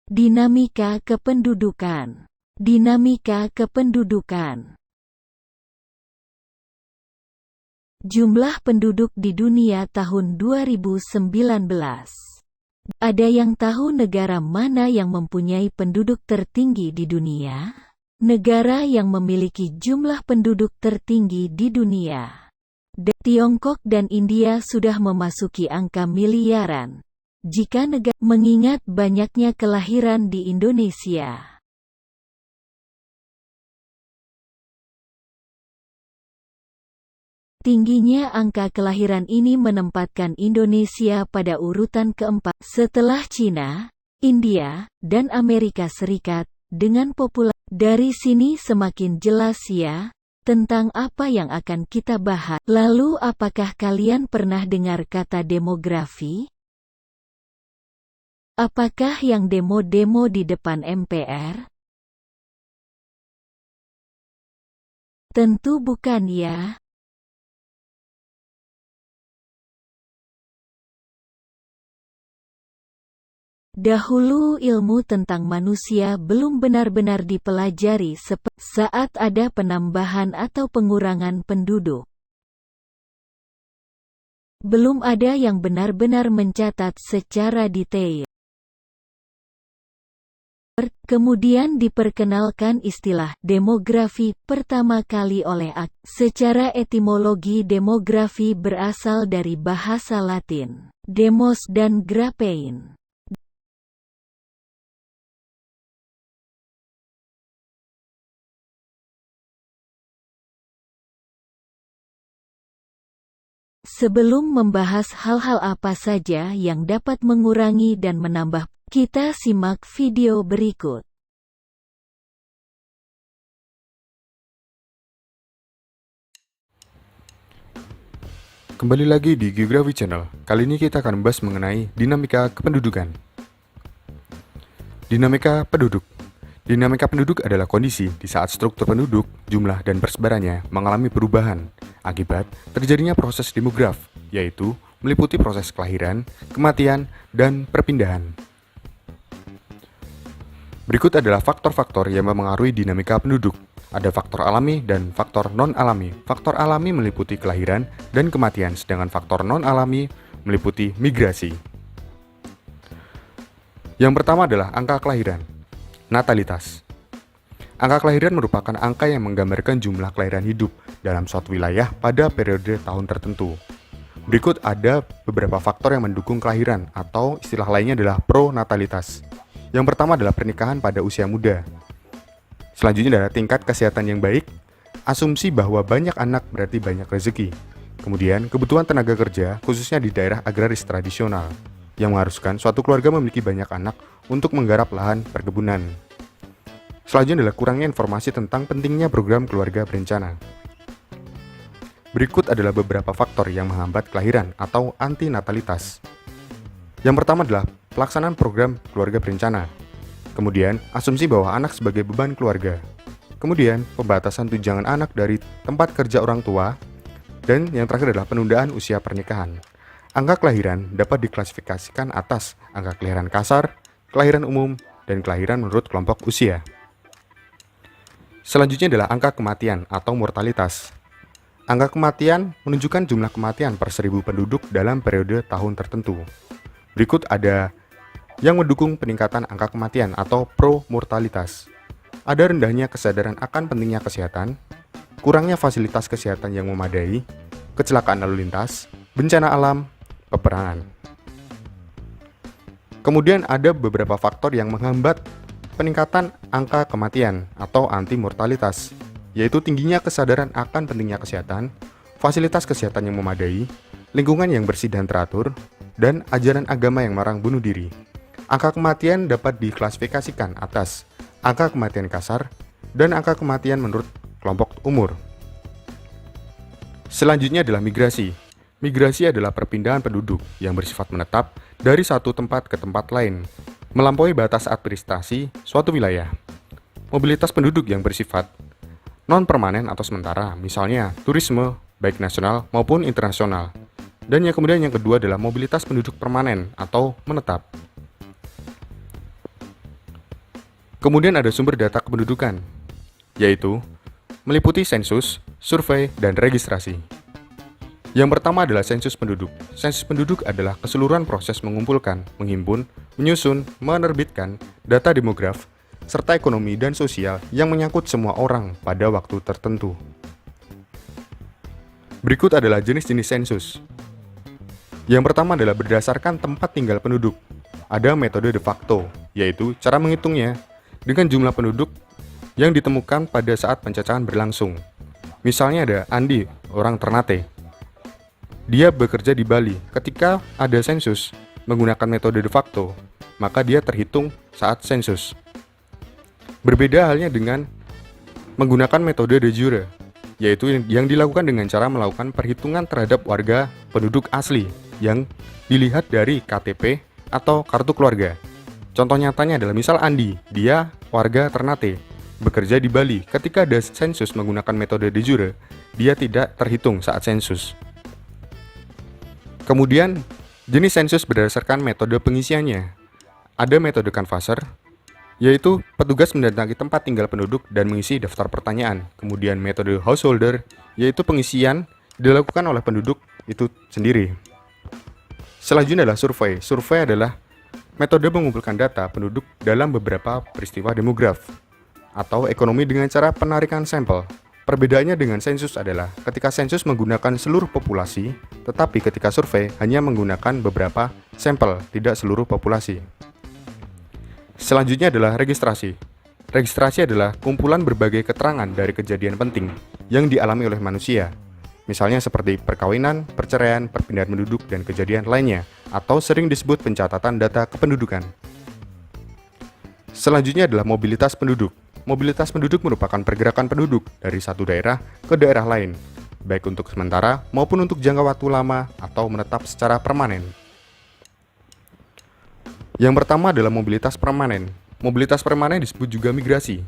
Dinamika kependudukan. Dinamika kependudukan. Jumlah penduduk di dunia tahun 2019. Ada yang tahu negara mana yang mempunyai penduduk tertinggi di dunia? Negara yang memiliki jumlah penduduk tertinggi di dunia. Tiongkok dan India sudah memasuki angka miliaran. Jika negara mengingat banyaknya kelahiran di Indonesia. Tingginya angka kelahiran ini menempatkan Indonesia pada urutan keempat setelah Cina, India, dan Amerika Serikat dengan populasi. Dari sini semakin jelas ya tentang apa yang akan kita bahas. Lalu apakah kalian pernah dengar kata demografi? Apakah yang demo-demo di depan MPR? Tentu bukan ya. Dahulu ilmu tentang manusia belum benar-benar dipelajari saat ada penambahan atau pengurangan penduduk. Belum ada yang benar-benar mencatat secara detail. Kemudian diperkenalkan istilah demografi pertama kali oleh Secara etimologi demografi berasal dari bahasa Latin, demos dan grapein. Sebelum membahas hal-hal apa saja yang dapat mengurangi dan menambah, kita simak video berikut. Kembali lagi di Geografi Channel. Kali ini kita akan membahas mengenai dinamika kependudukan. Dinamika penduduk. Dinamika penduduk adalah kondisi di saat struktur penduduk, jumlah dan persebarannya mengalami perubahan akibat terjadinya proses demograf, yaitu meliputi proses kelahiran, kematian, dan perpindahan. Berikut adalah faktor-faktor yang memengaruhi dinamika penduduk. Ada faktor alami dan faktor non-alami. Faktor alami meliputi kelahiran dan kematian, sedangkan faktor non-alami meliputi migrasi. Yang pertama adalah angka kelahiran. Natalitas. Angka kelahiran merupakan angka yang menggambarkan jumlah kelahiran hidup dalam suatu wilayah pada periode tahun tertentu. Berikut ada beberapa faktor yang mendukung kelahiran, atau istilah lainnya adalah pronatalitas. Yang pertama adalah pernikahan pada usia muda. Selanjutnya adalah tingkat kesehatan yang baik. Asumsi bahwa banyak anak berarti banyak rezeki. Kemudian kebutuhan tenaga kerja, khususnya di daerah agraris tradisional, yang mengharuskan suatu keluarga memiliki banyak anak untuk menggarap lahan perkebunan. Selanjutnya adalah kurangnya informasi tentang pentingnya program keluarga berencana. Berikut adalah beberapa faktor yang menghambat kelahiran atau antinatalitas. Yang pertama adalah pelaksanaan program keluarga berencana. Kemudian, asumsi bahwa anak sebagai beban keluarga. Kemudian, pembatasan tunjangan anak dari tempat kerja orang tua. Dan yang terakhir adalah penundaan usia pernikahan. Angka kelahiran dapat diklasifikasikan atas angka kelahiran kasar, kelahiran umum, dan kelahiran menurut kelompok usia. Selanjutnya adalah angka kematian atau mortalitas. Angka kematian menunjukkan jumlah kematian per 1000 penduduk dalam periode tahun tertentu. Berikut ada yang mendukung peningkatan angka kematian atau pro-mortalitas. Ada rendahnya kesadaran akan pentingnya kesehatan, kurangnya fasilitas kesehatan yang memadai, kecelakaan lalu lintas, bencana alam, peperangan. Kemudian ada beberapa faktor yang menghambat peningkatan angka kematian atau anti-mortalitas, yaitu tingginya kesadaran akan pentingnya kesehatan, fasilitas kesehatan yang memadai, lingkungan yang bersih dan teratur, dan ajaran agama yang melarang bunuh diri. Angka kematian dapat diklasifikasikan atas angka kematian kasar dan angka kematian menurut kelompok umur. Selanjutnya adalah migrasi. Migrasi adalah perpindahan penduduk yang bersifat menetap dari satu tempat ke tempat lain, melampaui batas administrasi suatu wilayah. Mobilitas penduduk yang bersifat non-permanen atau sementara, misalnya turisme, baik nasional maupun internasional. Dan yang kemudian yang kedua adalah mobilitas penduduk permanen atau menetap. Kemudian ada sumber data kependudukan, yaitu meliputi sensus, survei, dan registrasi. Yang pertama adalah sensus penduduk. Sensus penduduk adalah keseluruhan proses mengumpulkan, menghimpun, menyusun, menerbitkan data demograf, serta ekonomi dan sosial yang menyangkut semua orang pada waktu tertentu. Berikut adalah jenis-jenis sensus. Yang pertama adalah berdasarkan tempat tinggal penduduk. Ada metode de facto, yaitu cara menghitungnya dengan jumlah penduduk yang ditemukan pada saat pencacahan berlangsung. Misalnya ada Andi, orang Ternate. Dia bekerja di Bali. Ketika ada sensus menggunakan metode de facto, maka dia terhitung saat sensus. Berbeda halnya dengan menggunakan metode de jure, yaitu yang dilakukan dengan cara melakukan perhitungan terhadap warga penduduk asli yang dilihat dari KTP atau kartu keluarga. Contoh nyatanya adalah misal Andi, dia warga Ternate, bekerja di Bali. Ketika ada sensus menggunakan metode de jure, dia tidak terhitung saat sensus. Kemudian, jenis sensus berdasarkan metode pengisiannya. Ada metode canvasser, yaitu petugas mendatangi tempat tinggal penduduk dan mengisi daftar pertanyaan. Kemudian metode householder, yaitu pengisian dilakukan oleh penduduk itu sendiri. Selanjutnya adalah survei. Survei adalah metode mengumpulkan data penduduk dalam beberapa peristiwa demograf atau ekonomi dengan cara penarikan sampel. Perbedaannya dengan sensus adalah ketika sensus menggunakan seluruh populasi, tetapi ketika survei hanya menggunakan beberapa sampel, tidak seluruh populasi. Selanjutnya adalah registrasi. Registrasi adalah kumpulan berbagai keterangan dari kejadian penting yang dialami oleh manusia, misalnya seperti perkawinan, perceraian, perpindahan penduduk, dan kejadian lainnya, atau sering disebut pencatatan data kependudukan. Selanjutnya adalah mobilitas penduduk. Mobilitas penduduk merupakan pergerakan penduduk dari satu daerah ke daerah lain, baik untuk sementara maupun untuk jangka waktu lama atau menetap secara permanen. Yang pertama adalah mobilitas permanen. Mobilitas permanen disebut juga migrasi.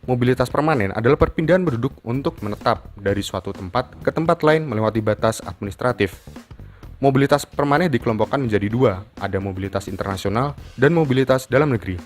Mobilitas permanen adalah perpindahan penduduk untuk menetap dari suatu tempat ke tempat lain melewati batas administratif. Mobilitas permanen dikelompokkan menjadi dua, ada mobilitas internasional dan mobilitas dalam negeri.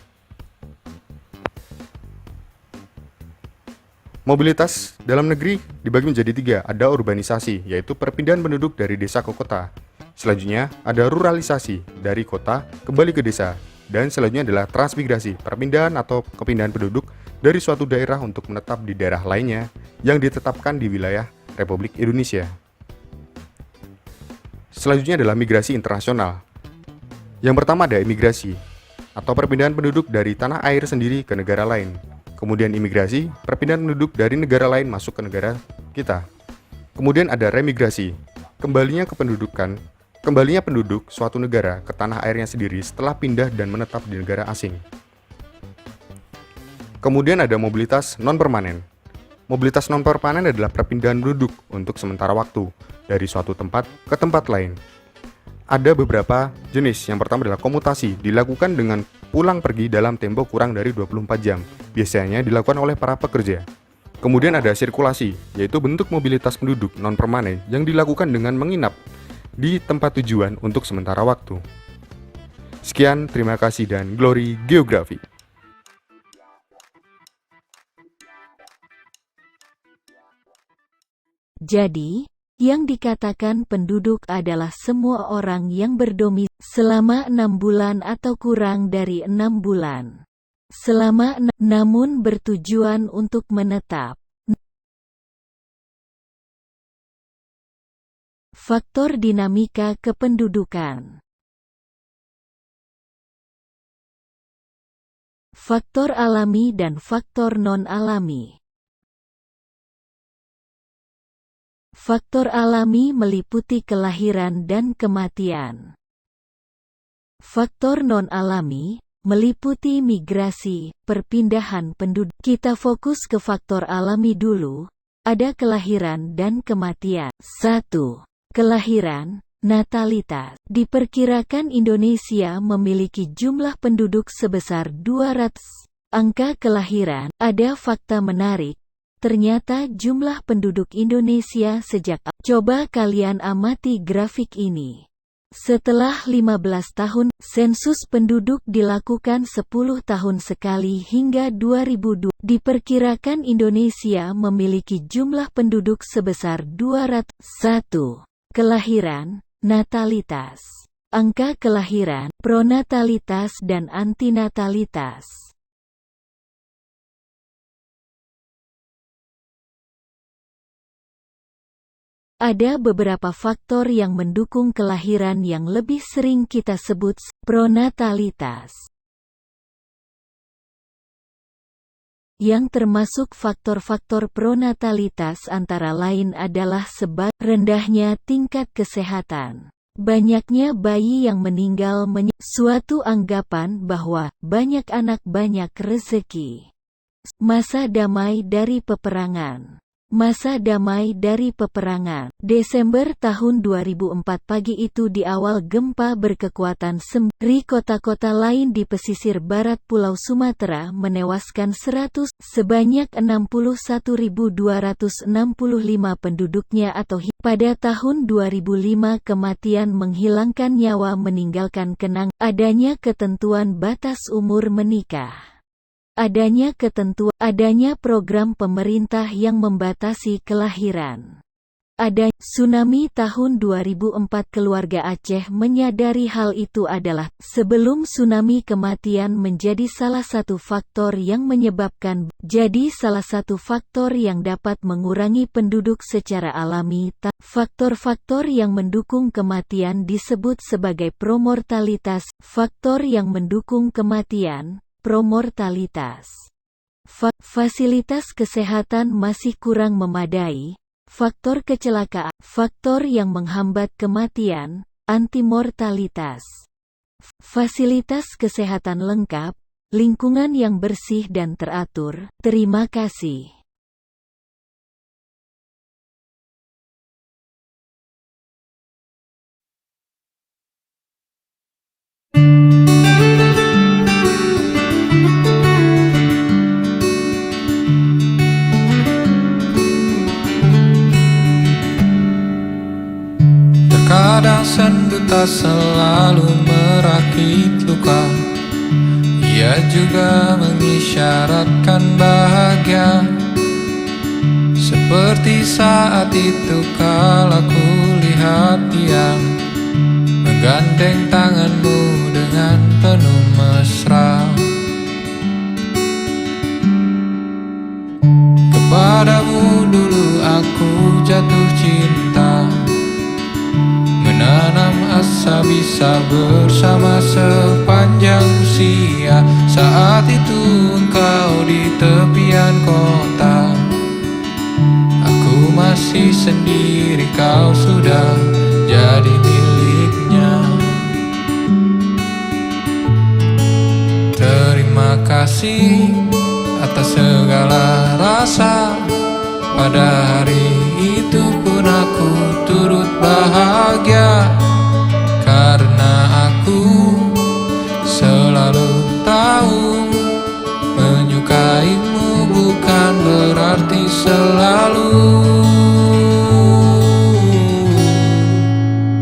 Mobilitas dalam negeri dibagi menjadi tiga, ada urbanisasi, yaitu perpindahan penduduk dari desa ke kota. Selanjutnya, ada ruralisasi, dari kota kembali ke desa. Dan selanjutnya adalah transmigrasi, perpindahan atau kepindahan penduduk dari suatu daerah untuk menetap di daerah lainnya yang ditetapkan di wilayah Republik Indonesia. Selanjutnya adalah migrasi internasional. Yang pertama ada imigrasi, atau perpindahan penduduk dari tanah air sendiri ke negara lain. Kemudian imigrasi, perpindahan penduduk dari negara lain masuk ke negara kita. Kemudian ada remigrasi, kembalinya penduduk suatu negara ke tanah airnya sendiri setelah pindah dan menetap di negara asing. Kemudian ada mobilitas non-permanen. Mobilitas non-permanen adalah perpindahan penduduk untuk sementara waktu dari suatu tempat ke tempat lain. Ada beberapa jenis. Yang pertama adalah komutasi, dilakukan dengan pulang pergi dalam tempo kurang dari 24 jam. Biasanya dilakukan oleh para pekerja. Kemudian ada sirkulasi, yaitu bentuk mobilitas penduduk non-permanen yang dilakukan dengan menginap di tempat tujuan untuk sementara waktu. Sekian, terima kasih dan glory geografi. Jadi, yang dikatakan penduduk adalah semua orang yang berdomisili selama 6 bulan atau kurang dari 6 bulan. Namun bertujuan untuk menetap. Faktor dinamika kependudukan. Faktor alami dan faktor non-alami. Faktor alami meliputi kelahiran dan kematian. Faktor non-alami meliputi migrasi, perpindahan penduduk. Kita fokus ke faktor alami dulu. Ada kelahiran dan kematian. 1. Kelahiran, natalitas. Diperkirakan Indonesia memiliki jumlah penduduk sebesar 200. Angka kelahiran, ada fakta menarik. Ternyata jumlah penduduk Indonesia sejak Coba kalian amati grafik ini. Setelah 15 tahun, sensus penduduk dilakukan 10 tahun sekali hingga 2002. Diperkirakan Indonesia memiliki jumlah penduduk sebesar 201. Kelahiran, natalitas, angka kelahiran, pronatalitas dan antinatalitas. Ada beberapa faktor yang mendukung kelahiran yang lebih sering kita sebut pronatalitas. Yang termasuk faktor-faktor pronatalitas antara lain adalah sebab rendahnya tingkat kesehatan, banyaknya bayi yang meninggal, suatu anggapan bahwa banyak anak banyak rezeki, masa damai dari peperangan. Masa damai dari peperangan. Desember tahun 2004 pagi itu di awal gempa berkekuatan 9 kota-kota lain di pesisir barat Pulau Sumatera menewaskan sebanyak 61.265 penduduknya atau pada tahun 2005 kematian menghilangkan nyawa meninggalkan kenang. Adanya ketentuan batas umur menikah. Adanya program pemerintah yang membatasi kelahiran. Ada tsunami tahun 2004 keluarga Aceh menyadari hal itu adalah sebelum tsunami kematian menjadi salah satu faktor yang menyebabkan salah satu faktor yang dapat mengurangi penduduk secara alami. Faktor-faktor yang mendukung kematian disebut sebagai promortalitas. Faktor yang mendukung kematian promortalitas. Fasilitas kesehatan masih kurang memadai. Faktor kecelakaan, faktor yang menghambat kematian, antimortalitas. Fasilitas kesehatan lengkap, lingkungan yang bersih dan teratur. Terima kasih. Kadang sendu tak selalu merakit luka, ia juga mengisyaratkan bahagia. Seperti saat itu kala ku lihat dia menggandeng tanganmu dengan penuh mesra. Kepadamu dulu aku jatuh cinta, menanam asa bisa bersama sepanjang usia. Saat itu engkau di tepian kota, aku masih sendiri, kau sudah jadi miliknya. Terima kasih atas segala rasa. Pada hari itu pun aku turut bahagia, karena aku selalu tahu menyukaimu bukan berarti selalu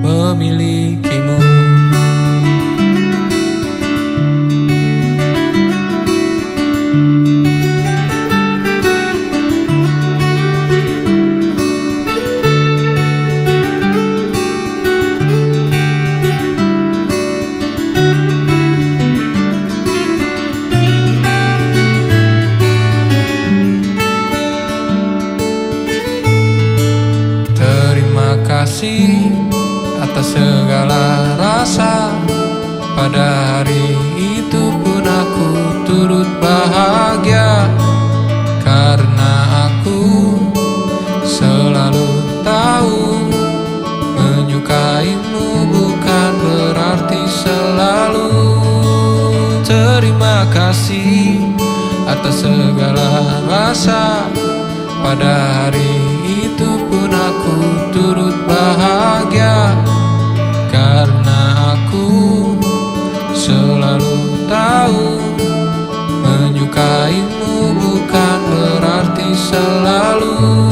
memilikimu. Atas segala rasa. Pada hari itu pun aku turut bahagia, karena aku selalu tahu menyukaimu bukan berarti selalu. Terima kasih atas segala rasa. Pada hari itu pun aku turut bahagia, karena aku selalu tahu menyukaimu bukan berarti selalu.